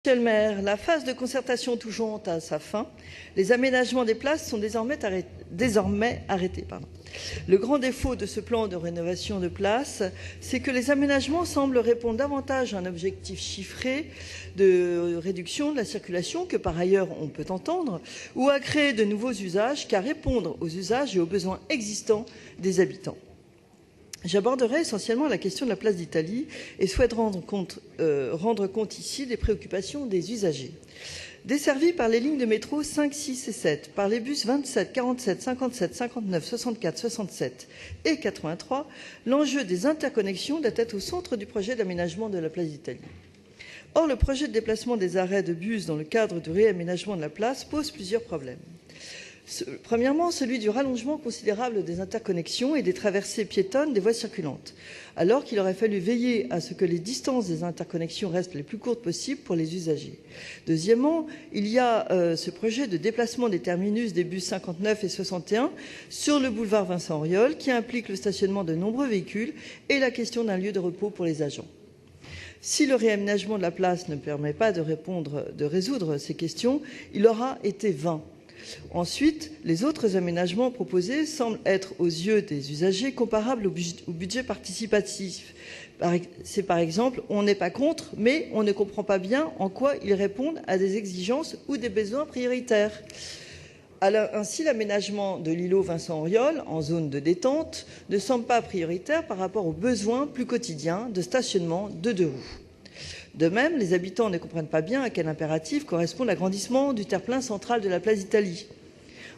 Monsieur le maire, la phase de concertation touchant à sa fin, les aménagements des places sont désormais arrêtés. Le grand défaut de ce plan de rénovation de places, c'est que les aménagements semblent répondre davantage à un objectif chiffré de réduction de la circulation, que par ailleurs on peut entendre, ou à créer de nouveaux usages qu'à répondre aux usages et aux besoins existants des habitants. J'aborderai essentiellement la question de la place d'Italie et souhaite rendre compte ici des préoccupations des usagers. Desservis par les lignes de métro 5, 6 et 7, par les bus 27, 47, 57, 59, 64, 67 et 83, l'enjeu des interconnexions doit être au centre du projet d'aménagement de la place d'Italie. Or, le projet de déplacement des arrêts de bus dans le cadre du réaménagement de la place pose plusieurs problèmes. Premièrement, celui du rallongement considérable des interconnexions et des traversées piétonnes des voies circulantes, alors qu'il aurait fallu veiller à ce que les distances des interconnexions restent les plus courtes possibles pour les usagers. Deuxièmement, il y a ce projet de déplacement des terminus des bus 59 et 61 sur le boulevard Vincent Auriol, qui implique le stationnement de nombreux véhicules et la question d'un lieu de repos pour les agents. Si le réaménagement de la place ne permet pas de résoudre ces questions, il aura été vain. Ensuite, les autres aménagements proposés semblent être, aux yeux des usagers, comparables au budget participatif. C'est par exemple, on n'est pas contre, mais on ne comprend pas bien en quoi ils répondent à des exigences ou des besoins prioritaires. Ainsi, l'aménagement de l'îlot Vincent Auriol, en zone de détente, ne semble pas prioritaire par rapport aux besoins plus quotidiens de stationnement de deux roues. De même, les habitants ne comprennent pas bien à quel impératif correspond l'agrandissement du terre-plein central de la place d'Italie.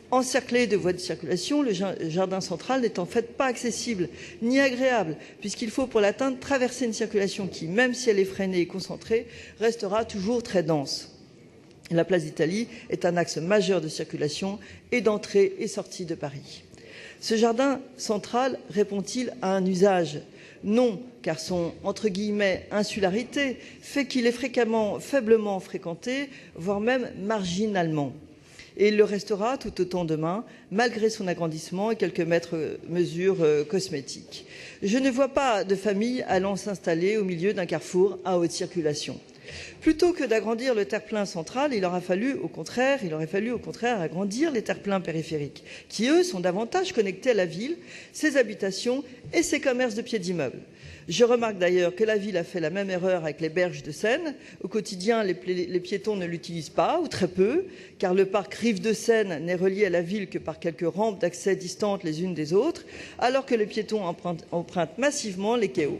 Encerclé de voies de circulation, le jardin central n'est en fait pas accessible ni agréable, puisqu'il faut pour l'atteindre traverser une circulation qui, même si elle est freinée et concentrée, restera toujours très dense. La place d'Italie est un axe majeur de circulation et d'entrée et sortie de Paris. Ce jardin central répond-il à un usage ? Non, car son « insularité » fait qu'il est faiblement fréquenté, voire même marginalement. Et il le restera tout autant demain, malgré son agrandissement et quelques mesures cosmétiques. Je ne vois pas de famille allant s'installer au milieu d'un carrefour à haute circulation. Plutôt que d'agrandir le terre-plein central, il aurait fallu au contraire agrandir les terre-pleins périphériques, qui, eux, sont davantage connectés à la ville, ses habitations et ses commerces de pieds d'immeubles. Je remarque d'ailleurs que la ville a fait la même erreur avec les berges de Seine. Au quotidien, les piétons ne l'utilisent pas, ou très peu, car le parc Rive de Seine n'est relié à la ville que par quelques rampes d'accès distantes les unes des autres, alors que les piétons empruntent massivement les quais hauts,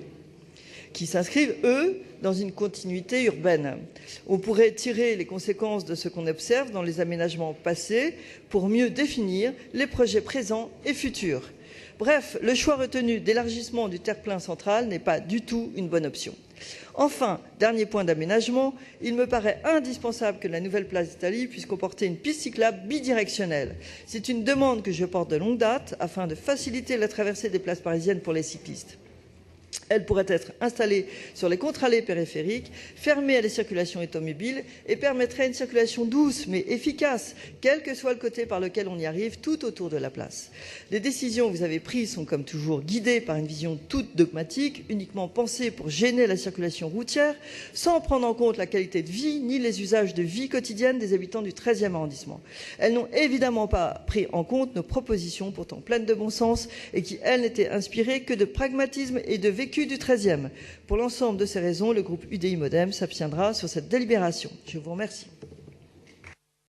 qui s'inscrivent, eux, dans une continuité urbaine. On pourrait tirer les conséquences de ce qu'on observe dans les aménagements passés pour mieux définir les projets présents et futurs. Bref, le choix retenu d'élargissement du terre-plein central n'est pas du tout une bonne option. Enfin, dernier point d'aménagement, il me paraît indispensable que la nouvelle place d'Italie puisse comporter une piste cyclable bidirectionnelle. C'est une demande que je porte de longue date afin de faciliter la traversée des places parisiennes pour les cyclistes. Elle pourrait être installée sur les contre-allées périphériques, fermée à la circulation automobiles et permettrait une circulation douce mais efficace, quel que soit le côté par lequel on y arrive, tout autour de la place. Les décisions que vous avez prises sont comme toujours guidées par une vision toute dogmatique, uniquement pensée pour gêner la circulation routière, sans prendre en compte la qualité de vie ni les usages de vie quotidienne des habitants du 13e arrondissement. Elles n'ont évidemment pas pris en compte nos propositions, pourtant pleines de bon sens, et qui, elles, n'étaient inspirées que de pragmatisme et de vécu du 13e. Pour l'ensemble de ces raisons, le groupe UDI-MODEM s'abstiendra sur cette délibération. Je vous remercie.